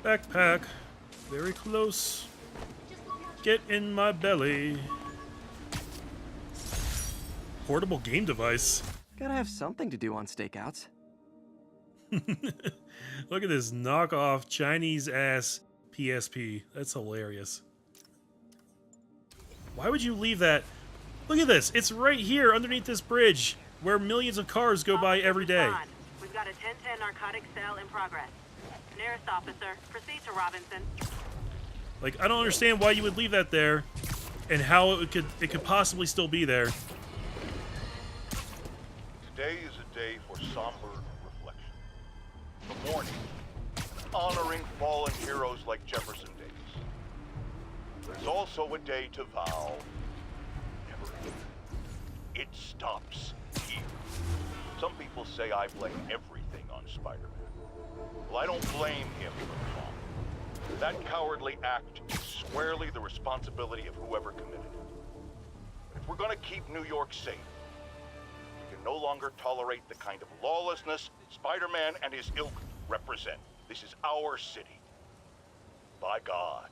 Backpack. Very close. Get in my belly. Portable game device. Gotta have something to do on stakeouts. Look at this knockoff Chinese-ass PSP. That's hilarious. Why would you leave that? Look at this. It's right here underneath this bridge where millions of cars go by every day. We've got a 10-10 narcotics sale in progress. Nearest officer, proceed to Robinson. Like, I don't understand why you would leave that there and how it could possibly still be there. Today is a day for somber reflection. A mourning, honoring fallen heroes like Jefferson Davis. There's also a day to vow never again. It stops here. Some people say I blame everything on Spider-Man. Well, I don't blame him for the fall. That cowardly act is squarely the responsibility of whoever committed it. But if we're gonna keep New York safe, we can no longer tolerate the kind of lawlessness Spider-Man and his ilk represent. This is our city. By God,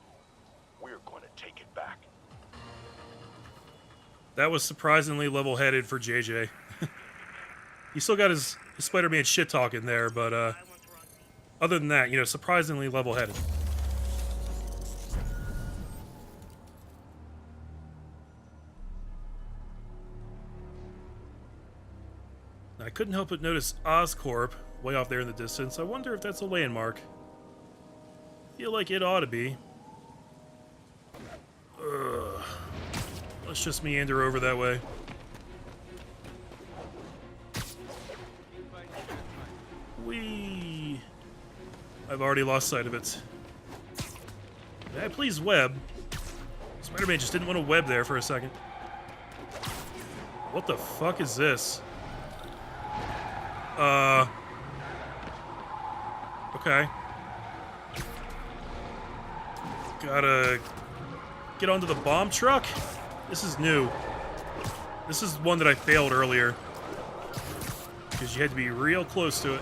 we're gonna take it back. That was surprisingly level-headed for JJ. He still got his Spider-Man shit-talk in there, but other than that, you know, surprisingly level-headed. I couldn't help but notice Oscorp way off there in the distance. I wonder if that's a landmark. Feel like it ought to be. Ugh. Let's just meander over that way. Whee! I've already lost sight of it. May I please web? Spider-Man just didn't want to web there for a second. What the fuck is this? Okay. Gotta get onto the bomb truck? This is new. This is one that I failed earlier. Because you had to be real close to it.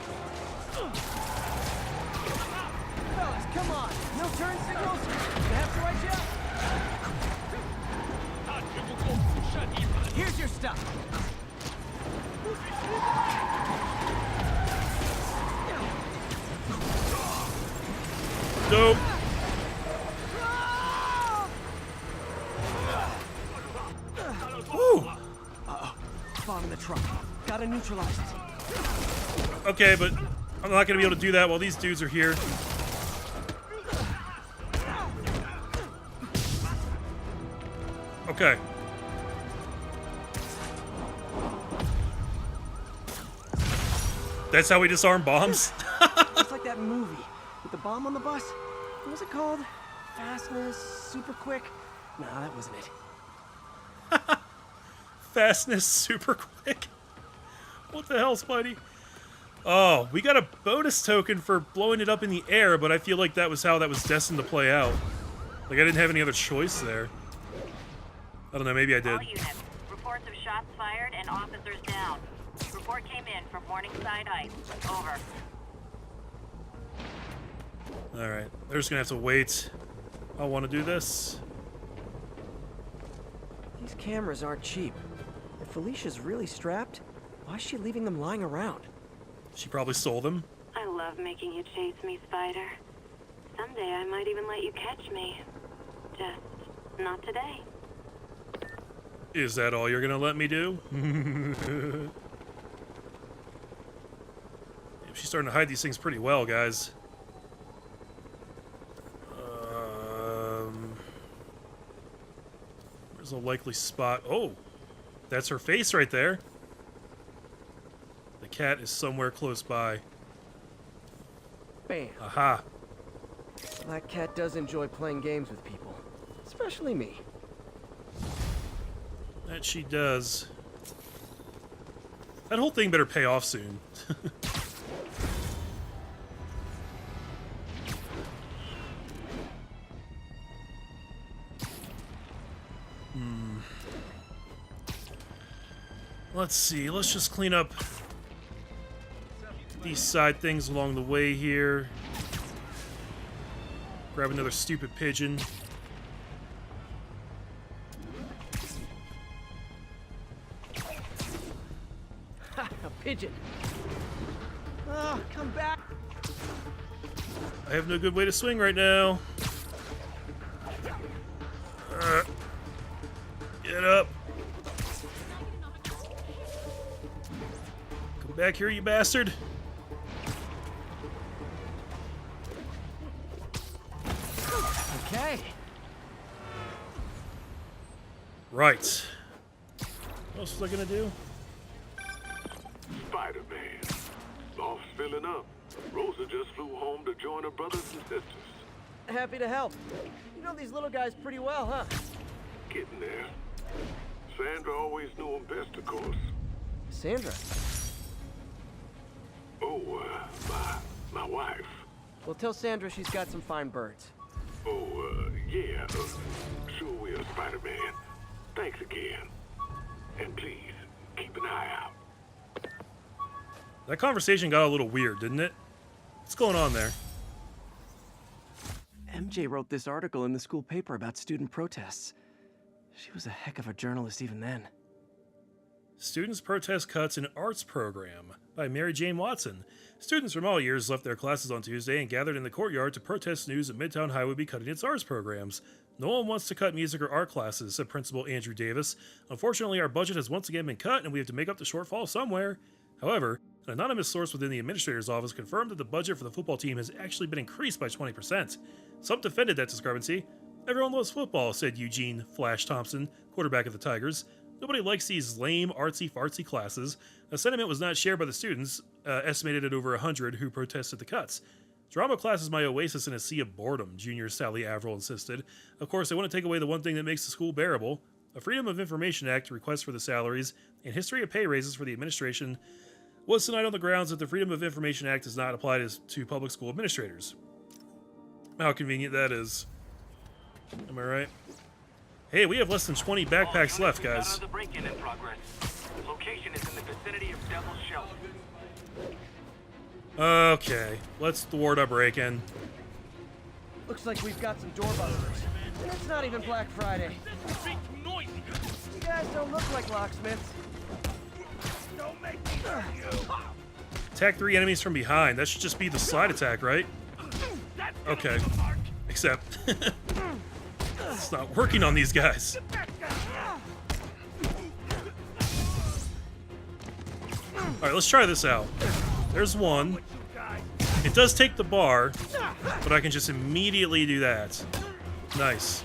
Fellas, come on! No turn signals? You have to watch out! Here's your stuff! Dope. Woo! Uh-oh. Bomb in the truck. Gotta neutralize it. Okay, but I'm not gonna be able to do that while these dudes are here. Okay. That's how we disarm bombs? It's like that movie with the bomb on the bus. What was it called? Fastness, super quick? Nah, that wasn't it. Fastness, super quick. What the hell, Spidey? Oh, we got a bonus token for blowing it up in the air, but I feel like that was how that was destined to play out. Like, I didn't have any other choice there. I don't know, maybe I did. All units, reports of shots fired and officers down. Report came in from Morningside Heights. Over. Alright, they're just gonna have to wait. I want to do this. These cameras aren't cheap. If Felicia's really strapped, why is she leaving them lying around? She probably stole them. I love making you chase me, Spider. Someday I might even let you catch me. Just not today. Is that all you're gonna let me do? She's starting to hide these things pretty well, guys. Where's a likely spot? Oh! That's her face right there. The cat is somewhere close by. Bam. Aha. That cat does enjoy playing games with people. Especially me. That she does. That whole thing better pay off soon. Let's see, let's just clean up these side things along the way here. Grab another stupid pigeon. Ha! A pigeon. Oh, come back. I have no good way to swing right now. Get up. Come back here, you bastard. Okay. Right. What else was I gonna do? Spider-Man. Loft's filling up. Rosa just flew home to join her brothers and sisters. Happy to help. You know these little guys pretty well, huh? Getting there. Sandra always knew him best, of course. Sandra. Oh, my wife. Well, tell Sandra she's got some fine birds. Oh, yeah. Sure will, Spider-Man. Thanks again. And please, keep an eye out. That conversation got a little weird, didn't it? What's going on there? MJ wrote this article in the school paper about student protests. She was a heck of a journalist even then. Students Protest Cuts in Arts Program by Mary Jane Watson. Students from all years left their classes on Tuesday and gathered in the courtyard to protest news that Midtown High would be cutting its arts programs. No one wants to cut music or art classes, said Principal Andrew Davis. Unfortunately, our budget has once again been cut and we have to make up the shortfall somewhere. However, an anonymous source within the administrator's office confirmed that the budget for the football team has actually been increased by 20%. Some defended that discrepancy. Everyone loves football, said Eugene Flash Thompson, quarterback of the Tigers. Nobody likes these lame, artsy-fartsy classes. A sentiment was not shared by the students, estimated at over 100 who protested the cuts. Drama class is my oasis in a sea of boredom, junior Sally Averill insisted. Of course, they want to take away the one thing that makes the school bearable. A Freedom of Information Act request for the salaries and history of pay raises for the administration was tonight on the grounds that the Freedom of Information Act does not apply to public school administrators. How convenient that is. Am I right? Hey, we have less than 20 backpacks left, guys. The break-in in progress. The location is in the vicinity of Devil's Shelf. Okay, let's thwart a break-in. Looks like we've got some doorbusters. And it's not even Black Friday. You guys don't look like locksmiths. Don't make me hurt you. Attack 3 enemies from behind. That should just be the slide attack, right? Okay. Except... it's not working on these guys. Alright, let's try this out. There's one. It does take the bar, but I can just immediately do that. Nice.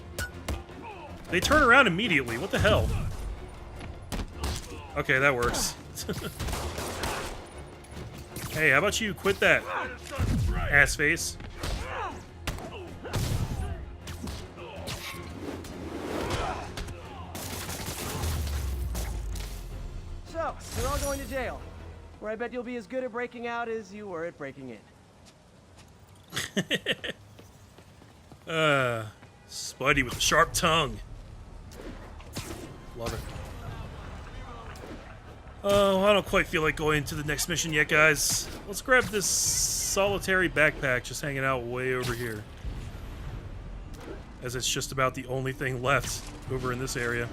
They turn around immediately. What the hell? Okay, that works. Hey, how about you quit that, ass face? So, we're all going to jail, where I bet you'll be as good at breaking out as you were at breaking in. Spidey with a sharp tongue. Love it. Oh, I don't quite feel like going to the next mission yet, guys. Let's grab this solitary backpack just hanging out way over here, as it's just about the only thing left over in this area.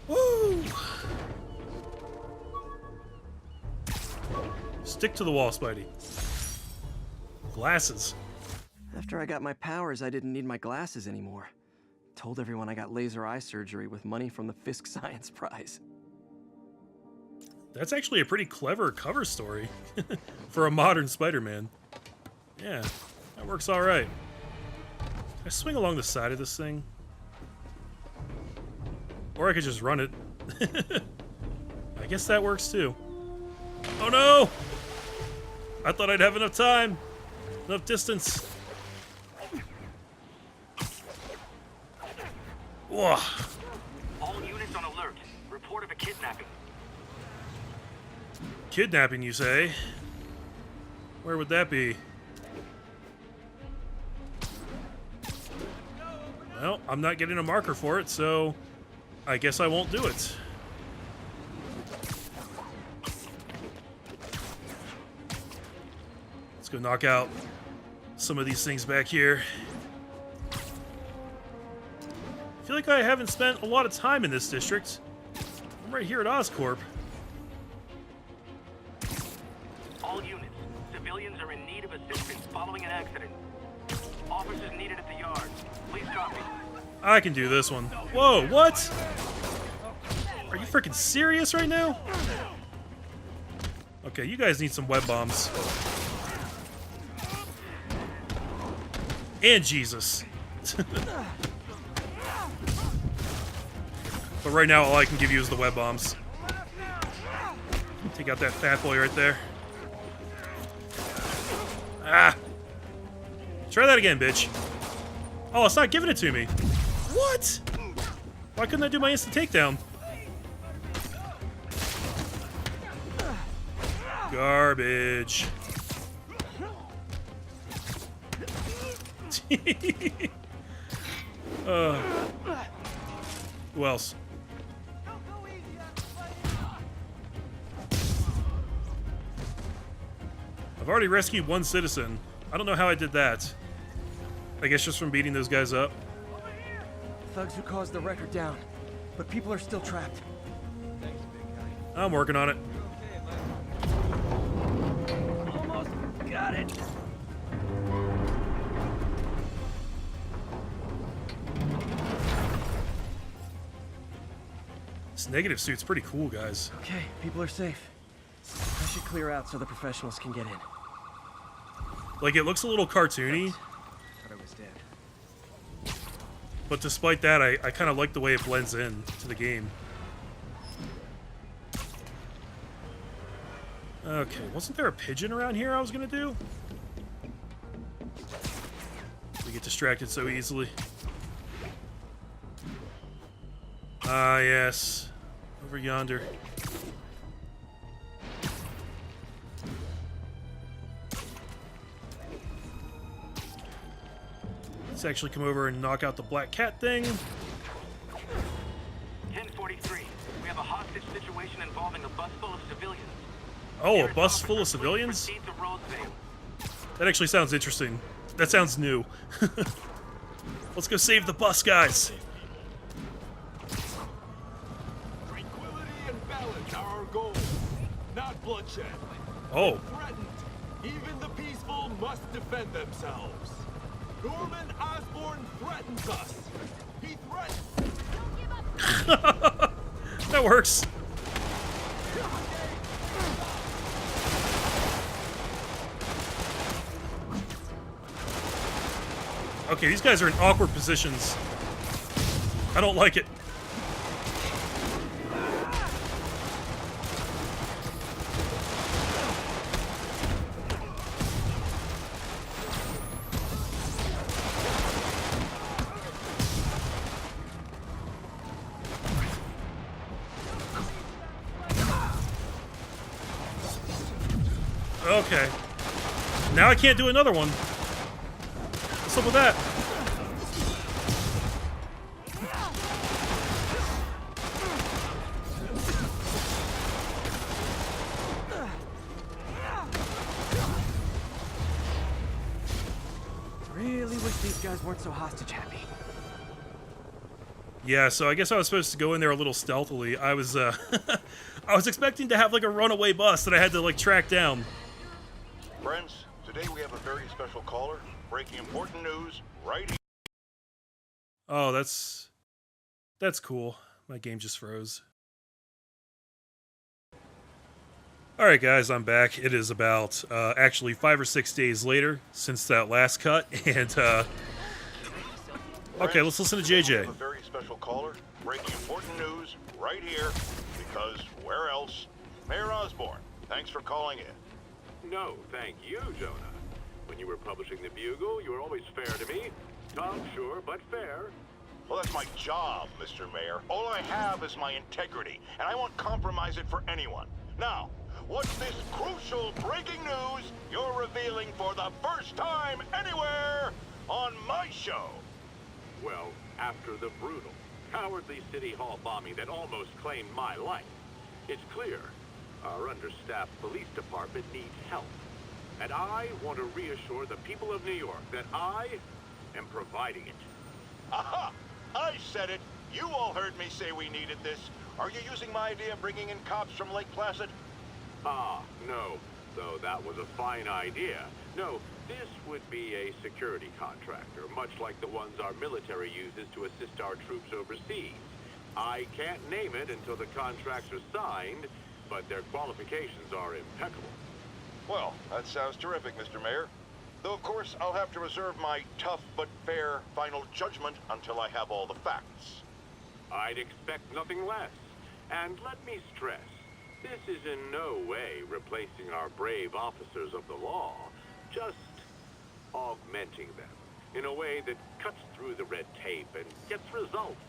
Woo! Stick to the wall, Spidey. Glasses. After I got my powers, I didn't need my glasses anymore. Told everyone I got laser eye surgery with money from the Fisk Science Prize. That's actually a pretty clever cover story for a modern Spider-Man. Yeah, that works all right. Can I swing along the side of this thing? Or I could just run it. I guess that works too. Oh no! I thought I'd have enough time. Enough distance. Whoa. All units on alert. Report of a kidnapping. Kidnapping, you say? Where would that be? Well, I'm not getting a marker for it, so I guess I won't do it. Let's go knock out some of these things back here. I feel like I haven't spent a lot of time in this district. I'm right here at Oscorp. All units, civilians are in need of assistance following an accident. Officers needed at the yard. Please copy. I can do this one. Whoa, what? Are you freaking serious right now? Okay, you guys need some web bombs. And Jesus. But right now, all I can give you is the web bombs. Take out that fat boy right there. Ah! Try that again, bitch. Oh, it's not giving it to me. What? Why couldn't I do my instant takedown? Garbage. Who else? I've already rescued one citizen. I don't know how I did that. I guess just from beating those guys up. Thugs who caused the wrecker down, but people are still trapped. I'm working on it. Almost got it. This negative suit's pretty cool, guys. Okay, people are safe. I should clear out so the professionals can get in. Like, it looks a little cartoony, Thought I was dead. but despite that, I kind of like the way it blends in to the game. Okay, wasn't there a pigeon around here I was gonna do? We get distracted so easily. Ah, yes. Over yonder. Let's actually come over and knock out the black cat thing. 1043. We have a hostage situation involving a bus full of civilians. Oh, a bus full of civilians? Proceed to Roseville. That actually sounds interesting. That sounds new. Let's go save the bus, guys. Tranquility and balance are our goals, not bloodshed. Oh, Threatened. Even the peaceful must defend themselves. Norman Osborn threatens us. He threatens. that works. Okay, these guys are in awkward positions. I don't like it. Okay. Now I can't do another one. What's up with that? Really wish these guys weren't so hostage happy. Yeah, so I guess I was supposed to go in there a little stealthily. I was I was expecting to have like a runaway bus that I had to like track down. Friends, today we have a very special caller breaking important news right here. Oh, that's cool. My game just froze. Alright guys, I'm back. It is about actually 5 or 6 days later since that last cut, and okay, let's listen to We JJ. have a very special caller breaking important news right here, because where else? Mayor Osborn, thanks for calling in. No, thank you, Jonah. When you were publishing the Bugle, you were always fair to me. Tough, sure, but fair. Well, that's my job, Mr. Mayor. All I have is my integrity, and I won't compromise it for anyone. Now, what's this crucial breaking news you're revealing for the first time anywhere on my show? Well, after the brutal, cowardly City Hall bombing that almost claimed my life. It's clear our understaffed police department needs help. And I want to reassure the people of New York that I am providing it. Aha! I said it! You all heard me say we needed this. Are you using my idea of bringing in cops from Lake Placid? Ah, no. Though that was a fine idea. No, this would be a security contractor, much like the ones our military uses to assist our troops overseas. I can't name it until the contracts are signed, but their qualifications are impeccable. Well, that sounds terrific, Mr. Mayor. Though, of course, I'll have to reserve my tough but fair final judgment until I have all the facts. I'd expect nothing less. And let me stress, this is in no way replacing our brave officers of the law, just augmenting them in a way that cuts through the red tape and gets results.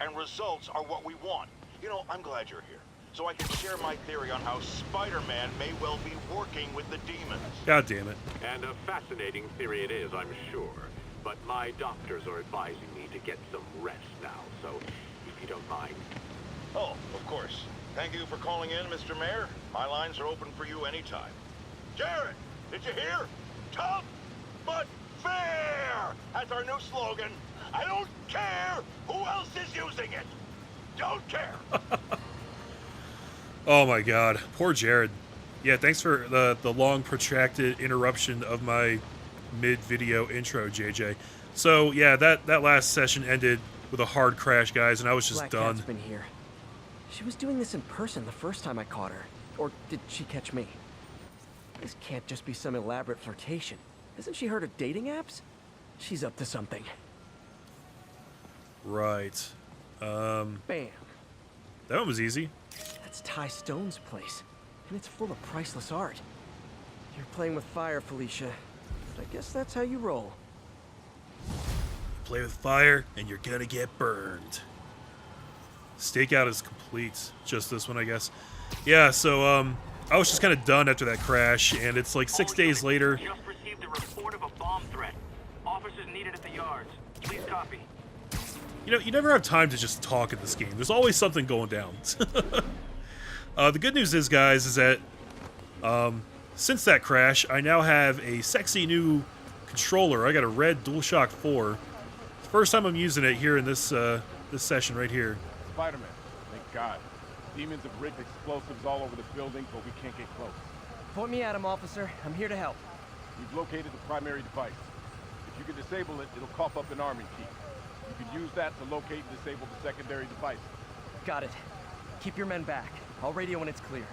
And results are what we want. You know, I'm glad you're here, so I can share my theory on how Spider-Man may well be working with the demons. God damn it. And a fascinating theory it is, I'm sure. But my doctors are advising me to get some rest now, so if you don't mind. Oh, of course. Thank you for calling in, Mr. Mayor. My lines are open for you anytime. Jared, did you hear? Tough but fair! That's our new slogan. I don't care who else is using it. Don't care. Oh my god. Poor Jared. Yeah, thanks for the long protracted interruption of my mid-video intro, JJ. So, yeah, that last session ended with a hard crash, guys, and I was just Black done. Cat's been here. She was doing this in person the first time I caught her. Or did she catch me? This can't just be some elaborate flirtation. Hasn't she heard of dating apps? She's up to something. Right. Bam. That one was easy. That's Ty Stone's place. And it's full of priceless art. You're playing with fire, Felicia. But I guess that's how you roll. Play with fire, and you're gonna get burned. Stakeout is complete. Just this one, I guess. Yeah, so, I was just kind of done after that crash, and it's like 6 days later. Just received a report of a bomb threat. Officers needed at the yards. Please copy. You know, you never have time to just talk in this game. There's always something going down. The good news is, guys, is that since that crash, I now have a sexy new controller. I got a red DualShock 4. First time I'm using it here in this this session right here. Spider-Man, thank God. Demons have rigged explosives all over the building, but we can't get close. Point me at him, officer. I'm here to help. We've located the primary device. If you can disable it, it'll cough up an arming key. You can use that to locate and disable the secondary device. Got it. Keep your men back. I'll radio when it's clear.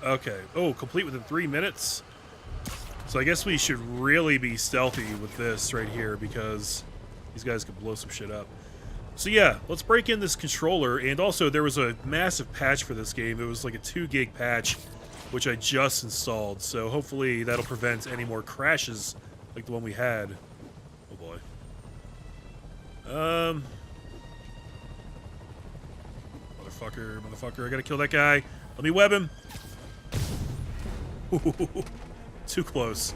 Okay. Oh, complete within 3 minutes. So I guess we should really be stealthy with this right here because these guys could blow some shit up. So yeah, let's break in this controller. And also, there was a massive patch for this game. It was like a 2 gig patch, which I just installed. So hopefully that'll prevent any more crashes like the one we had. Oh boy. Motherfucker, I gotta kill that guy. Let me web him. Too close.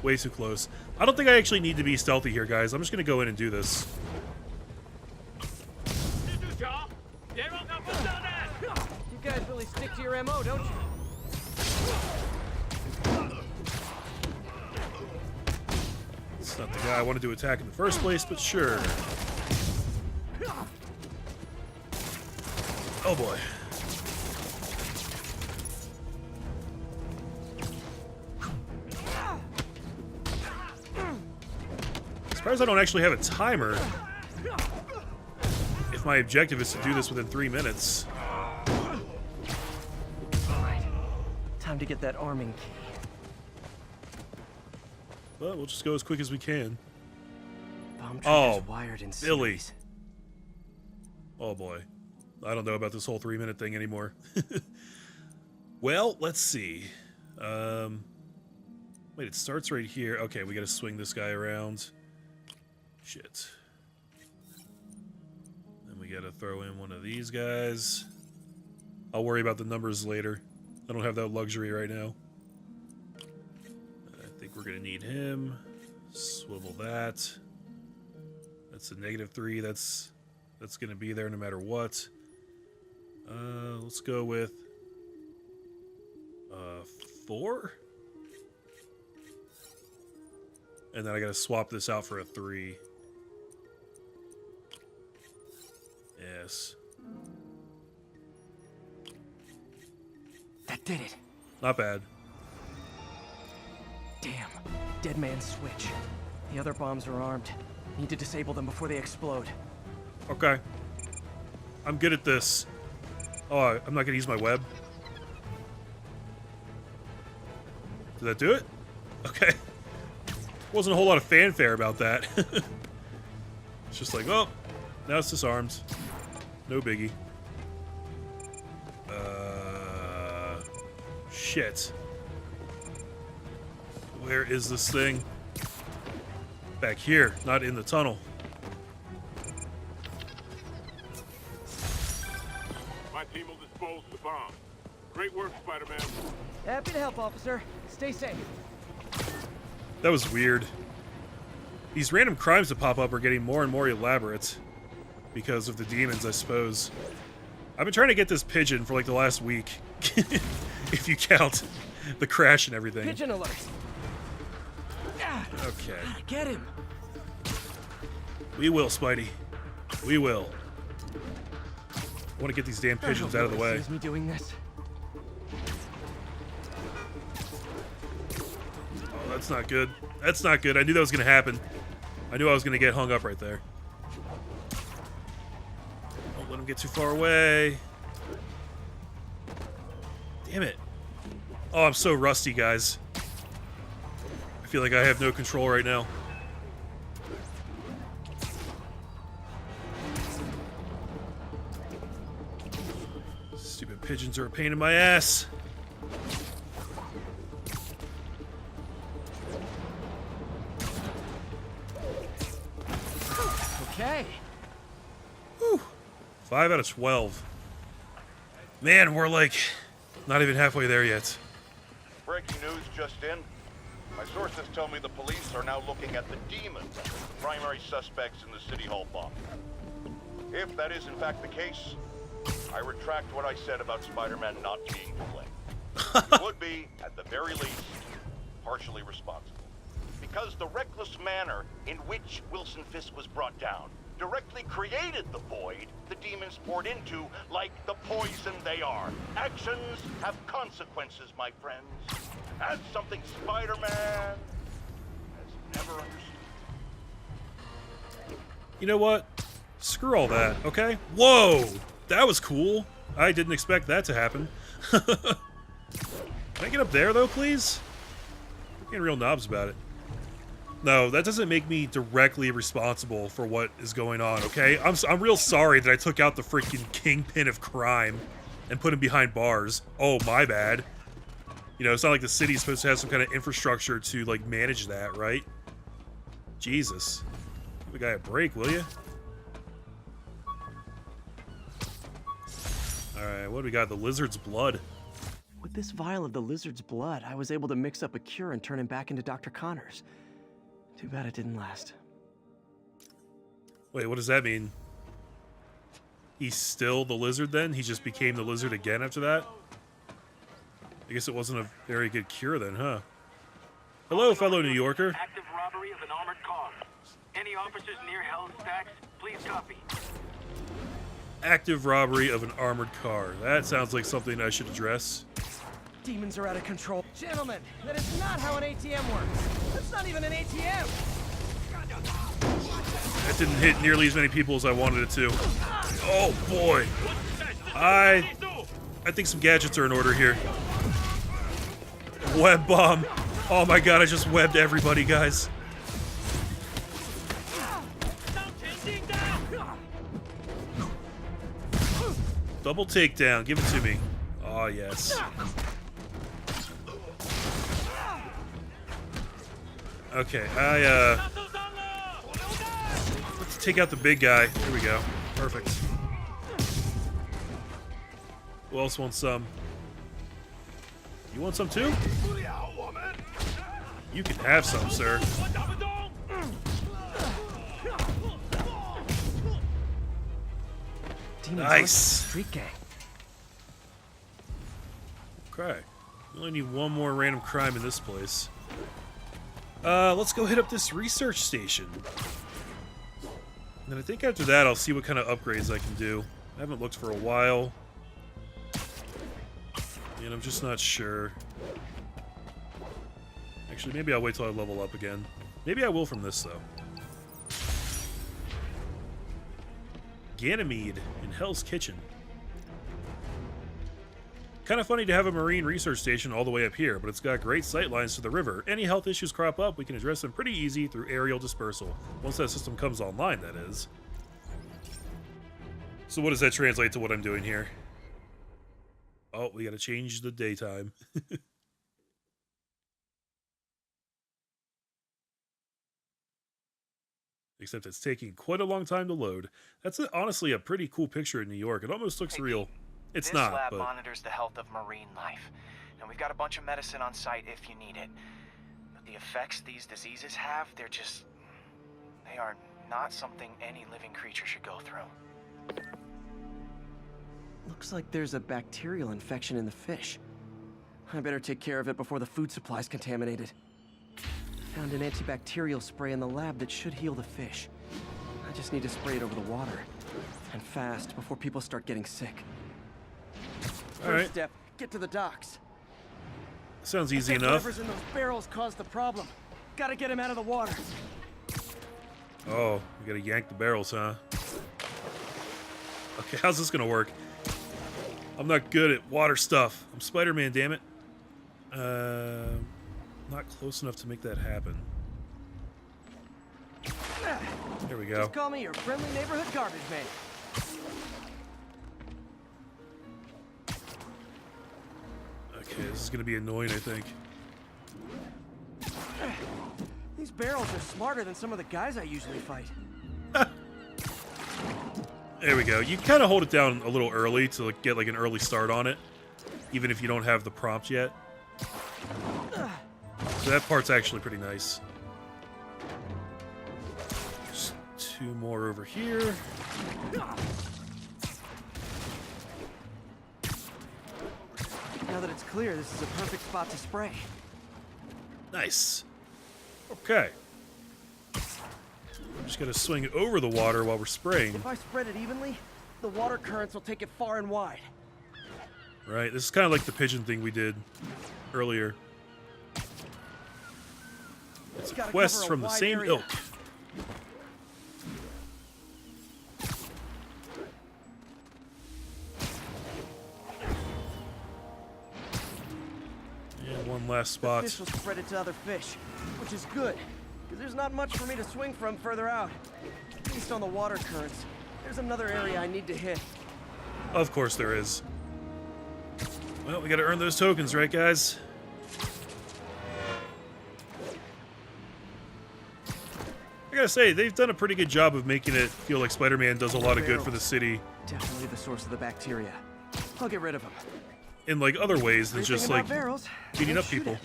Way too close. I don't think I actually need to be stealthy here, guys. I'm just gonna go in and do this. You guys really stick to your MO, don't you? It's not the guy I wanted to attack in the first place, but sure. Oh boy. Surprised I don't actually have a timer. If my objective is to do this within 3 minutes. Alright. Time to get that arming key. Well, we'll just go as quick as we can. Bomb Oh, trigger's wired in Billy. series. Oh boy. I don't know about this whole 3 minute thing anymore. Well, let's see. Wait, it starts right here. Okay, we gotta swing this guy around. Shit. Then we gotta throw in one of these guys. I'll worry about the numbers later. I don't have that luxury right now. I think we're gonna need him. Swivel that. That's a -3. That's going to be there no matter what. Let's go with 4. And then I got to swap this out for a 3. Yes. That did it. Not bad. Damn. Dead man's switch. The other bombs are armed. Need to disable them before they explode. Okay. I'm good at this. Oh, I'm not going to use my web. Did that do it? Okay. Wasn't a whole lot of fanfare about that. It's just like, oh, now it's disarmed. No biggie. Shit. Where is this thing? Back here, not in the tunnel. My team will dispose of the bomb. Great work, Spider-Man. Happy to help, officer. Stay safe. That was weird. These random crimes that pop up are getting more and more elaborate because of the demons, I suppose. I've been trying to get this pigeon for like the last week, if you count the crash and everything. Pigeon alert. Okay. Gotta get him. We will, Spidey. We will. I want to get these damn pigeons out of the way. Sees me doing this. Oh, that's not good. That's not good. I knew that was going to happen. I knew I was going to get hung up right there. Don't let him get too far away. Damn it. Oh, I'm so rusty, guys. I feel like I have no control right now. Stupid pigeons are a pain in my ass. Okay. Whew. 5 out of 12. Man, we're like not even halfway there yet. Breaking news just in. My sources tell me the police are now looking at the demons as the primary suspects in the City Hall bomb. If that is in fact the case, I retract what I said about Spider-Man not being to blame. He would be, at the very least, partially responsible. Because the reckless manner in which Wilson Fisk was brought down directly created the void the demons poured into, like the poison they are. Actions have consequences, my friends. That's something Spider-Man has never understood. You know what? Screw all that, okay? Whoa! That was cool. I didn't expect that to happen. Can I get up there, though, please? I'm getting real knobs about it. No, that doesn't make me directly responsible for what is going on, okay? I'm real sorry that I took out the freaking kingpin of crime and put him behind bars. Oh, my bad. You know, it's not like the city's supposed to have some kind of infrastructure to, like, manage that, right? Jesus. Give the guy a break, will you? Alright, what do we got? The lizard's blood. With this vial of the lizard's blood, I was able to mix up a cure and turn him back into Dr. Connors. Too bad it didn't last. Wait, what does that mean? He's still the lizard then? He just became the lizard again after that? I guess it wasn't a very good cure then, huh? Hello, fellow New Yorker. Active robbery of an armored car. Any officers near Hell's Stacks, please copy. Active robbery of an armored car. That sounds like something I should address. Demons are out of control. Gentlemen, that is not how an ATM works. That's not even an ATM. That didn't hit nearly as many people as I wanted it to. Oh boy. I think some gadgets are in order here. Web bomb. Oh my god, I just webbed everybody, guys. Double takedown. Give it to me. Oh, yes. Okay, let's take out the big guy. Here we go. Perfect. Who else wants some? You want some too? You can have some, sir. Demons Nice. aren't just a street gang. Okay. We only need one more random crime in this place. Let's go hit up this research station. And then I think after that I'll see what kind of upgrades I can do. I haven't looked for a while. And I'm just not sure. Actually, maybe I'll wait till I level up again. Maybe I will from this, though. Ganymede in Hell's Kitchen. Kind of funny to have a marine research station all the way up here, but it's got great sight lines to the river. Any health issues crop up, we can address them pretty easy through aerial dispersal. Once that system comes online, that is. So what does that translate to what I'm doing here? Oh, we gotta change the daytime. Except it's taking quite a long time to load. That's honestly a pretty cool picture of New York. It almost looks real. It's this not, lab but... monitors the health of marine life, and we've got a bunch of medicine on site if you need it. But the effects these diseases have, they are not something any living creature should go through. Looks like there's a bacterial infection in the fish. I better take care of it before the food supply's contaminated. Found an antibacterial spray in the lab that should heal the fish. I just need to spray it over the water. And fast, before people start getting sick. First step, get to the docks. Sounds easy enough. Whatever's in those barrels caused the problem. Gotta get him out of the water. Oh, we gotta yank the barrels, huh? Okay, how's this gonna work? I'm not good at water stuff. I'm Spider-Man, damn it. Not close enough to make that happen. There we go. Just call me your friendly neighborhood garbage man. Okay, this is gonna be annoying, I think. These barrels are smarter than some of the guys I usually fight. There we go. You kind of hold it down a little early to get like an early start on it, even if you don't have the prompt yet. So that part's actually pretty nice. Just two more over here. Now that it's clear, this is a perfect spot to spray. Nice. Okay. I'm just gonna swing it over the water while we're spraying. If I spread it evenly, the water currents will take it far and wide. Right, this is kind of like the pigeon thing we did earlier. It's quests from the same ilk. And one last spot. The fish will spread it to other fish, which is good, because there's not much for me to swing from further out. Based on the water currents, there's another area I need to hit. Of course there is. Well, we gotta earn those tokens, right, guys? I gotta say, they've done a pretty good job of making it feel like Spider-Man does a lot of good for the city. Definitely the source of the bacteria. I'll get rid of them. In like other ways than just like barrels, beating up people.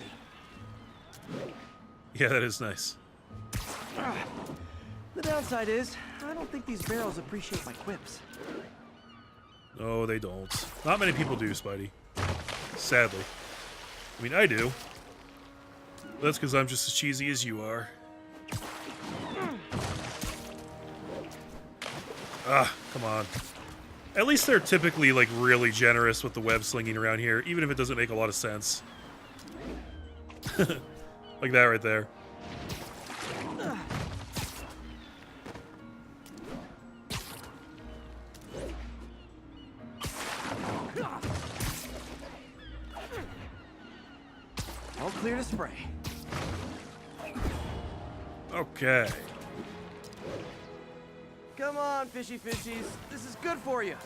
Yeah, that is nice. The downside is, I don't think these barrels appreciate my quips. No, they don't. Not many people do, Spidey. Sadly. I mean, I do. That's because I'm just as cheesy as you are. Ah, come on. At least they're typically, like, really generous with the web slinging around here, even if it doesn't make a lot of sense. Like that right there. All clear to spray. Okay. Come on, fishy fishies. This is good for you.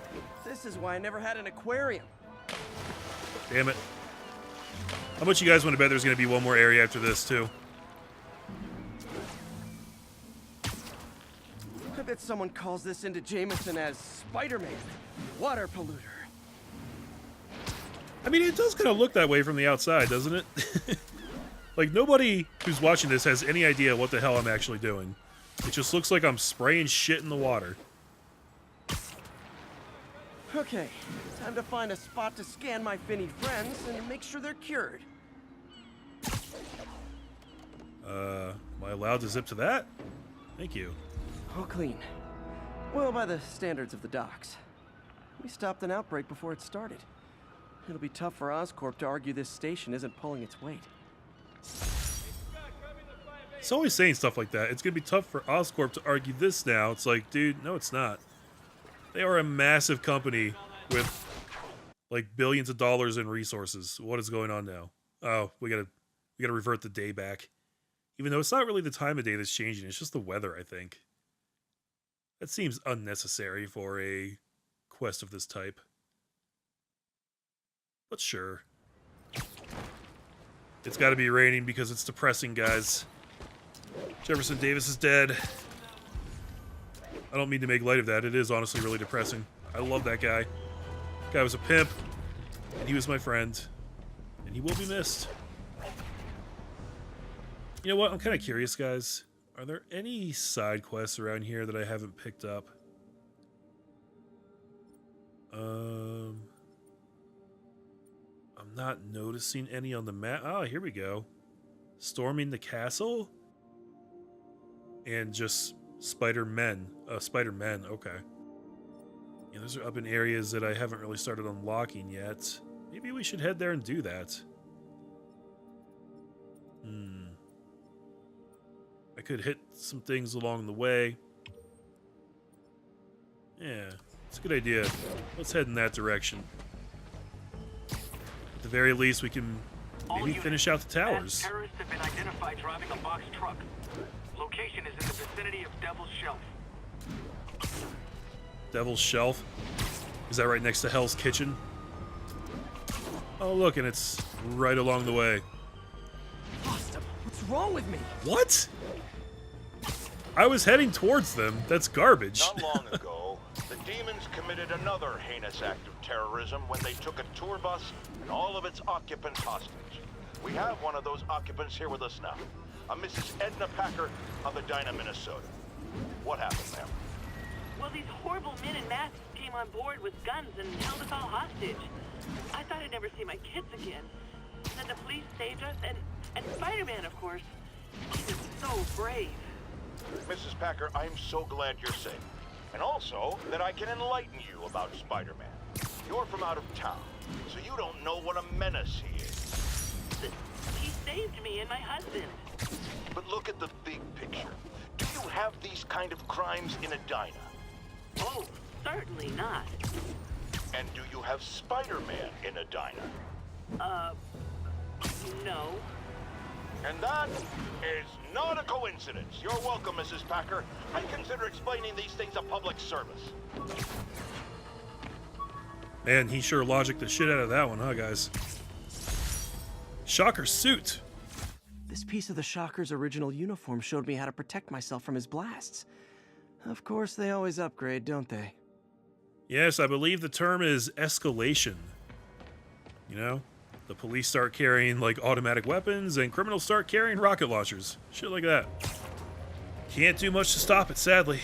This is why I never had an aquarium. Damn it. How much you guys want to bet there's going to be one more area after this, too? I bet someone calls this into Jameson as Spider-Man, water polluter. I mean, it does kind of look that way from the outside, doesn't it? Like, nobody who's watching this has any idea what the hell I'm actually doing. It just looks like I'm spraying shit in the water. Okay, time to find a spot to scan my finnied friends and make sure they're cured. Am I allowed to zip to that? Thank you. All clean. Well, by the standards of the docks. We stopped an outbreak before it started. It'll be tough for Oscorp to argue this station isn't pulling its weight. It's always saying stuff like that. It's gonna be tough for Oscorp to argue this now. It's like, dude, no, it's not. They are a massive company with like billions of dollars in resources. What is going on now? Oh, we gotta revert the day back. Even though it's not really the time of day that's changing, it's just the weather, I think. That seems unnecessary for a quest of this type. But sure. It's gotta be raining because it's depressing, guys. Jefferson Davis is dead. I don't mean to make light of that. It is honestly really depressing. I love that guy. Guy was a pimp, and he was my friend, and he will be missed. You know what? I'm kind of curious, guys. Are there any side quests around here that I haven't picked up? I'm not noticing any on the map. Oh, here we go. Storming the castle? And just Spider-Men. Spider-Men, okay. Yeah, those are up in areas that I haven't really started unlocking yet. Maybe we should head there and do that. I could hit some things along the way. Yeah, it's a good idea. Let's head in that direction. At the very least, we can maybe finish out the towers. Terrorists have been identified driving a box truck. Location is in the vicinity of Devil's Shelf. Devil's Shelf? Is that right next to Hell's Kitchen? Oh, look, and it's right along the way. Lost him. What's wrong with me? What? I was heading towards them. That's garbage. Not long ago, the demons committed another heinous act of terrorism when they took a tour bus and all of its occupants hostage. We have one of those occupants here with us now, a Mrs. Edna Packer of Edina, Minnesota. What happened, ma'am? Well, these horrible men in masks came on board with guns and held us all hostage. I thought I'd never see my kids again. Then the police saved us, and Spider-Man, of course. He was so brave. Mrs. Packer, I am so glad you're safe. And also, that I can enlighten you about Spider-Man. You're from out of town, so you don't know what a menace he is. He saved me and my husband. But look at the big picture. Do you have these kind of crimes in Edina? Oh, certainly not. And do you have Spider-Man in Edina? No. And that is not a coincidence. You're welcome, Mrs. Packer. I consider explaining these things a public service. Man, he sure logicked the shit out of that one, huh, guys? Shocker suit. This piece of the Shocker's original uniform showed me how to protect myself from his blasts. Of course, they always upgrade, don't they? Yes, I believe the term is escalation. You know? The police start carrying, like, automatic weapons, and criminals start carrying rocket launchers. Shit like that. Can't do much to stop it, sadly.